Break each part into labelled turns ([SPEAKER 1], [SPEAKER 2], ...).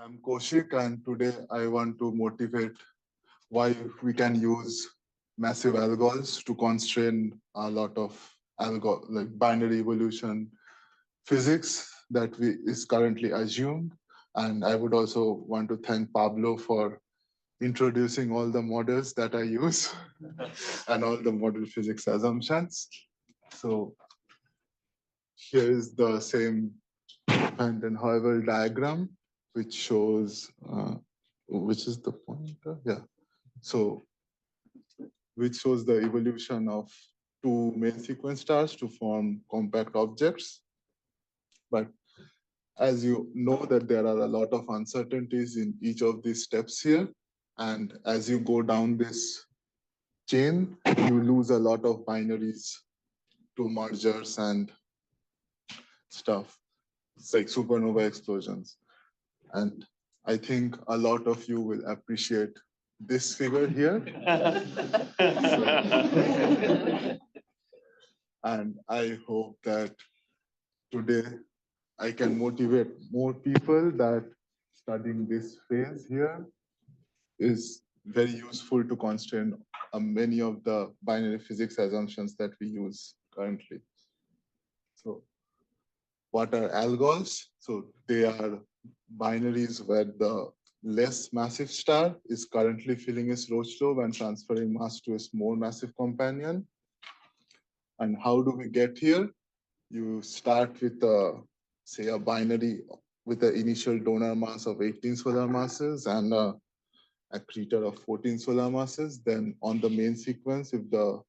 [SPEAKER 1] I'm Koushik, and today I want to motivate why we can use massive algos to constrain a lot of like binary evolution physics that is currently assumed. And I would also want to thank Pablo for introducing all the models that I use and all the model physics assumptions. So here is the same Van den Heuvel diagram, which shows, which is the pointer? Yeah. So, which shows the evolution of two main sequence stars to form compact objects. But as you know that there are a lot of uncertainties in each of these steps here. And as you go down this chain, you lose a lot of binaries to mergers and stuff. It's like supernova explosions. And I think a lot of you will appreciate this figure here. And I hope that today I can motivate more people that studying this phase here is very useful to constrain many of the binary physics assumptions that we use currently. So what are algols? So they are binaries where the less massive star is currently filling its Roche lobe and transferring mass to its more massive companion. And how do we get here? You start with say a binary with the initial donor mass of 18 solar masses and a accretor of 14 solar masses. Then on the main sequence, if the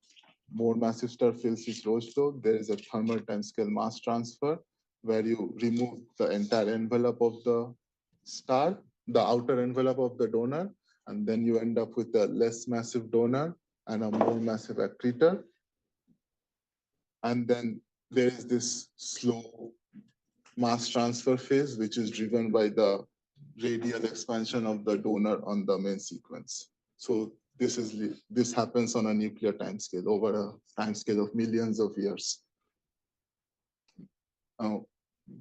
[SPEAKER 1] more massive star fills its Roche lobe, there is a thermal timescale mass transfer where you remove the entire envelope of the star, the outer envelope of the donor, and then you end up with a less massive donor and a more massive accretor. And then there is this slow mass transfer phase, which is driven by the radial expansion of the donor on the main sequence. So this happens on a nuclear timescale over a timescale of millions of years. Now,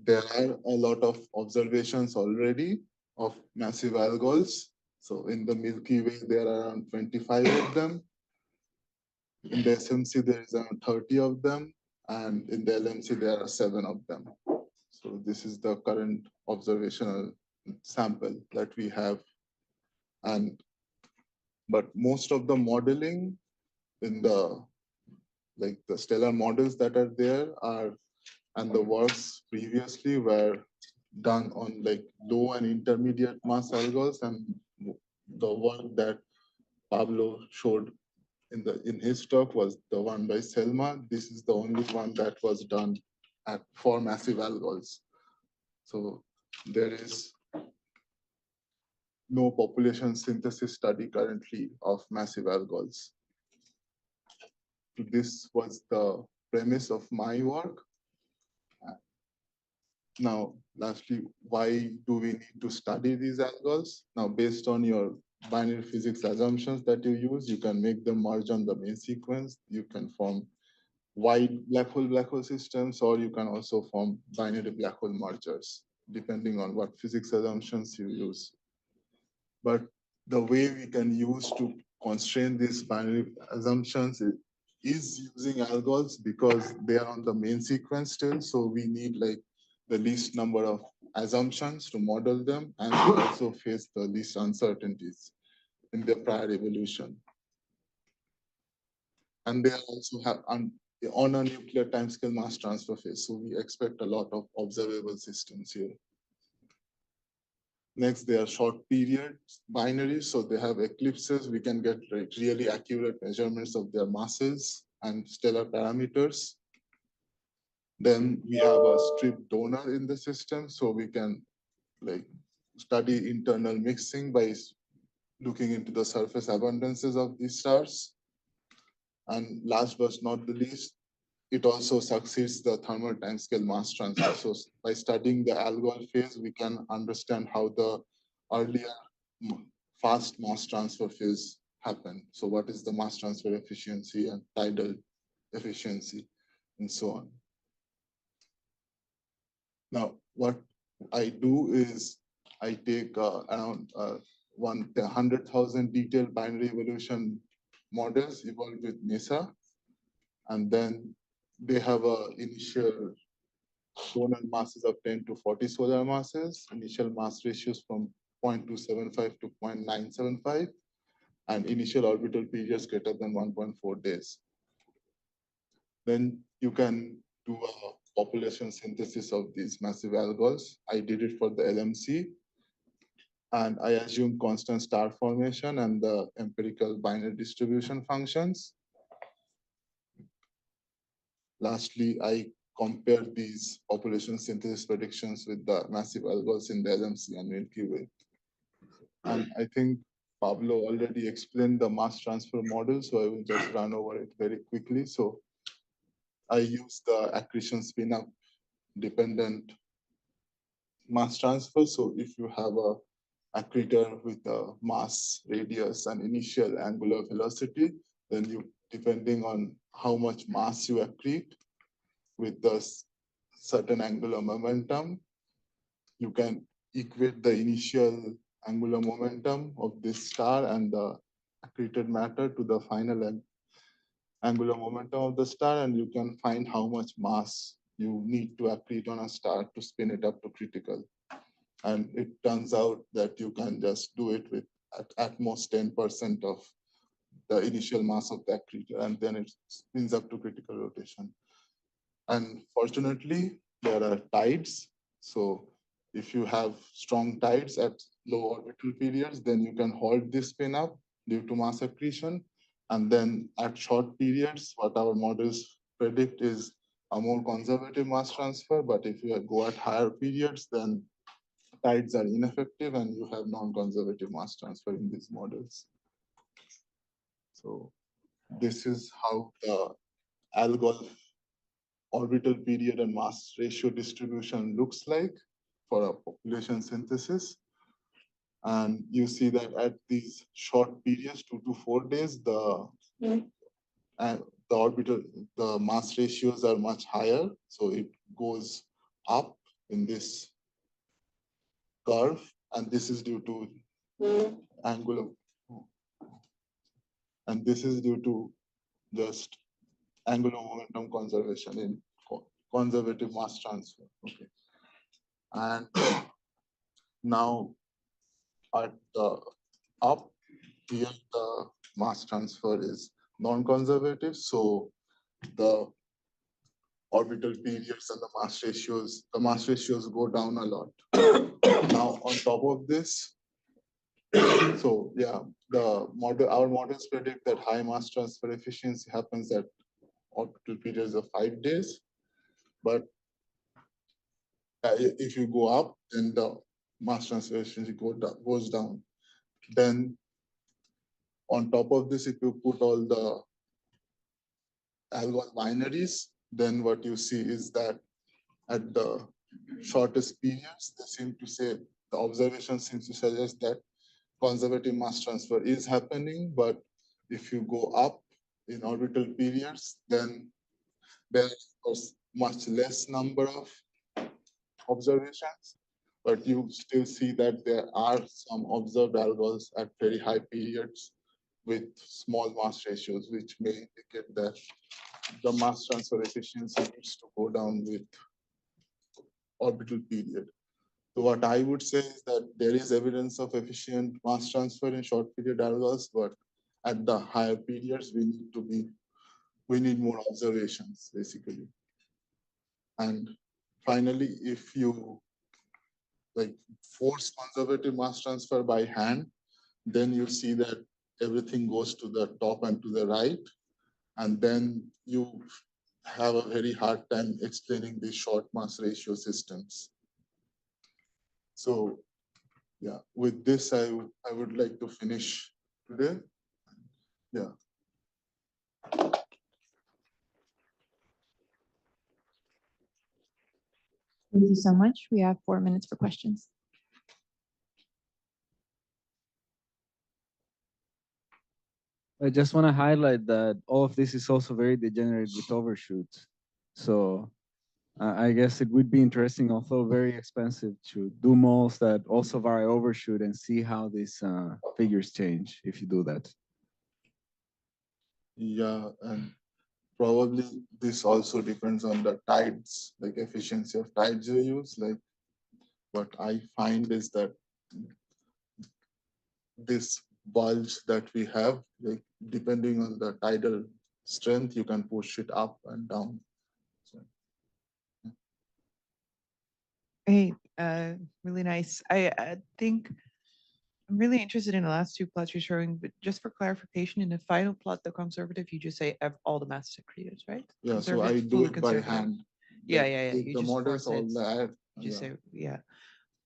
[SPEAKER 1] there are a lot of observations already of massive algols. So in the Milky Way, there are around 25 of them. In the SMC, there is around 30 of them. And in the LMC, there are 7 of them. So this is the current observational sample that we have. And but most of the modeling in the like the stellar models that are there are and the works previously were done on like low and intermediate mass algos, and the work that Pablo showed in his talk was the one by Selma. This is the only one that was done for massive algos. So there is no population synthesis study currently of massive algols. This was the premise of my work. Now, lastly, why do we need to study these algols? Now, based on your binary physics assumptions that you use, you can make them merge on the main sequence. You can form wide black hole systems, or you can also form binary black hole mergers, depending on what physics assumptions you use. But the way we can use to constrain these binary assumptions is using algols because they are on the main sequence still. So we need like the least number of assumptions to model them, and we also face the least uncertainties in their prior evolution. And they also have on a nuclear timescale mass transfer phase. So we expect a lot of observable systems here. Next, they are short period binaries. So they have eclipses. We can get really accurate measurements of their masses and stellar parameters. Then we have a strip donor in the system. So we can like study internal mixing by looking into the surface abundances of these stars. And last but not the least, it also succeeds the thermal timescale mass transfer. So by studying the algol phase, we can understand how the earlier fast mass transfer phase happened. So what is the mass transfer efficiency and tidal efficiency and so on. Now, what I do is I take around 100,000 detailed binary evolution models evolved with MESA, and then they have a initial donor masses of 10 to 40 solar masses, initial mass ratios from 0.275 to 0.975, and initial orbital periods greater than 1.4 days. Then you can do a population synthesis of these massive algols. I did it for the LMC, and I assumed constant star formation and the empirical binary distribution functions. Lastly, I compared these population synthesis predictions with the massive algols in the LMC and Milky Way. And I think Pablo already explained the mass transfer model, so I will just run over it very quickly. So I use the accretion spin-up dependent mass transfer. So if you have a accretor with a mass, radius, and initial angular velocity, then you, depending on how much mass you accrete with the certain angular momentum, you can equate the initial angular momentum of this star and the accreted matter to the final angular momentum of the star, and you can find how much mass you need to accrete on a star to spin it up to critical. And it turns out that you can just do it with at most 10% of the initial mass of the accretor, and then it spins up to critical rotation. And fortunately, there are tides. So if you have strong tides at low orbital periods, then you can hold this spin up due to mass accretion. And then at short periods, what our models predict is a more conservative mass transfer. But if you go at higher periods, then tides are ineffective and you have non-conservative mass transfer in these models. So this is how the algol orbital period and mass ratio distribution looks like for a population synthesis. And you see that at these short periods, 2 to 4 days, the orbital, the mass ratios are much higher. So it goes up in this curve, and this is due to angular, and this is due to just angular momentum conservation in conservative mass transfer. Okay. And now at the up here, the mass transfer is non-conservative. So the orbital periods and the mass ratios go down a lot. Now on top of this, so yeah, our models predict that high mass transfer efficiency happens at orbital periods of 5 days. But if you go up, then the mass transfer efficiency goes down. Then on top of this, if you put all the algol binaries, then what you see is that at the shortest periods, they seem to say, the observation seems to suggest that conservative mass transfer is happening, but if you go up in orbital periods, then there's much less number of observations, but you still see that there are some observed algols at very high periods with small mass ratios, which may indicate that the mass transfer efficiency needs to go down with orbital period. So what I would say is that there is evidence of efficient mass transfer in short period algols, but at the higher periods, we need more observations, basically. And finally, if you force conservative mass transfer by hand, then you see that everything goes to the top and to the right. And then you have a very hard time explaining these short mass ratio systems. So yeah, with this, I would like to finish today. Yeah.
[SPEAKER 2] Thank you so much. We have 4 minutes for questions.
[SPEAKER 3] I just want to highlight that all of this is also very degenerate with overshoots. So I guess it would be interesting, although very expensive, to do models that also vary overshoot and see how these figures change if you do that.
[SPEAKER 1] Yeah, and probably this also depends on the tides, like efficiency of tides you use. Like what I find is that this bulge that we have, like depending on the tidal strength, you can push it up and down. So,
[SPEAKER 2] Hey, really nice. I think I'm really interested in the last two plots you're showing, but just for clarification, in the final plot, the conservative, you just say all the mass secretors, right?
[SPEAKER 1] yeah, so I
[SPEAKER 2] Conservative,
[SPEAKER 1] do
[SPEAKER 2] fully
[SPEAKER 1] it by
[SPEAKER 2] conservative.
[SPEAKER 1] hand.
[SPEAKER 2] Yeah,
[SPEAKER 1] Like,
[SPEAKER 2] yeah, yeah.
[SPEAKER 1] take
[SPEAKER 2] You
[SPEAKER 1] the
[SPEAKER 2] just
[SPEAKER 1] models,
[SPEAKER 2] force
[SPEAKER 1] all
[SPEAKER 2] it.
[SPEAKER 1] that.
[SPEAKER 2] You just
[SPEAKER 1] Yeah.
[SPEAKER 2] say, yeah.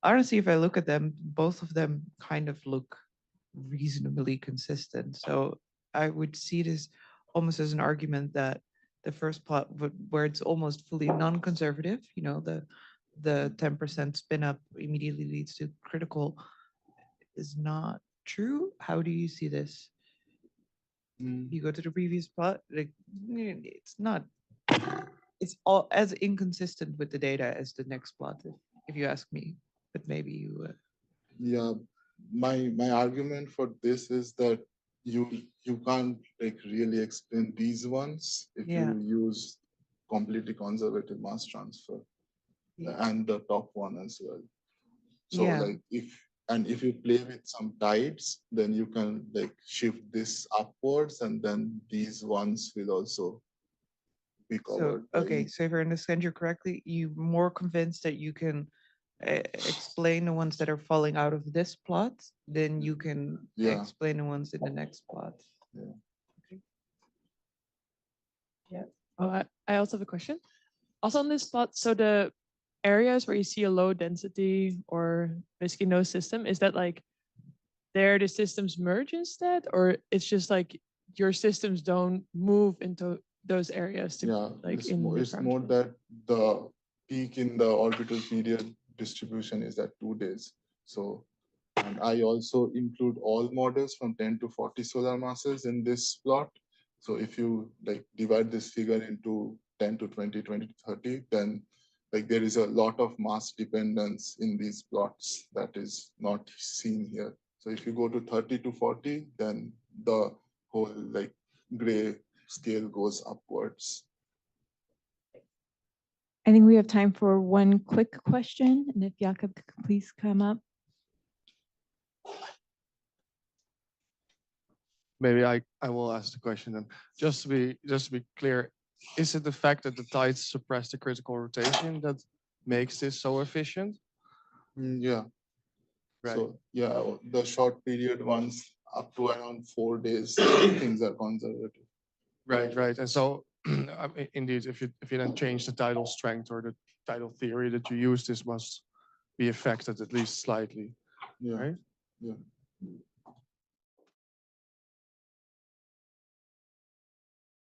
[SPEAKER 2] Honestly, if I look at them, both of them kind of look reasonably consistent. So I would see this almost as an argument that the first plot, where it's almost fully non-conservative, you know, the 10% spin up immediately leads to critical, is not true. How do you see this?
[SPEAKER 1] Mm,
[SPEAKER 2] You go to the previous plot, like it's not. It's all as inconsistent with the data as the next plot, if you ask me. But maybe you.
[SPEAKER 1] yeah, my argument for this is that you can't like really explain these ones if
[SPEAKER 2] Yeah.
[SPEAKER 1] you use completely conservative mass transfer
[SPEAKER 2] Yeah.
[SPEAKER 1] and the top one as well. So
[SPEAKER 2] Yeah.
[SPEAKER 1] like if you play with some tides, then you can like shift this upwards, and then these ones will also be
[SPEAKER 2] So
[SPEAKER 1] covered by
[SPEAKER 2] okay, so if I understand you correctly, you more convinced that you can explain the ones that are falling out of this plot, then you can
[SPEAKER 1] Yeah.
[SPEAKER 2] explain the ones in the next plot.
[SPEAKER 1] Yeah.
[SPEAKER 2] Okay.
[SPEAKER 4] Oh, I also have a question. Also on this plot, so the areas where you see a low density or basically no system, is that like there the systems merge instead, or it's just like your systems don't move into those areas to
[SPEAKER 1] Yeah,
[SPEAKER 4] like in the
[SPEAKER 1] it's
[SPEAKER 4] ground
[SPEAKER 1] more
[SPEAKER 4] truth?
[SPEAKER 1] that the peak in the orbital period distribution is at 2 days. So, and I also include all models from 10 to 40 solar masses in this plot. So if you like divide this figure into 10 to 20, 20 to 30, then like there is a lot of mass dependence in these plots that is not seen here. So if you go to 30 to 40, then the whole like gray scale goes upwards.
[SPEAKER 2] I think we have time for one quick question, and if Jakob could please come up.
[SPEAKER 5] Maybe I will ask the question then. Just to be clear, is it the fact that the tides suppress the critical rotation that makes this so efficient?
[SPEAKER 1] Yeah.
[SPEAKER 5] Right.
[SPEAKER 1] So yeah, the short period ones up to around 4 days, things are conservative.
[SPEAKER 5] Right. And so indeed, if you then change the tidal strength or the tidal theory that you use, this must be affected at least slightly.
[SPEAKER 1] Yeah.
[SPEAKER 5] Right?
[SPEAKER 1] Yeah.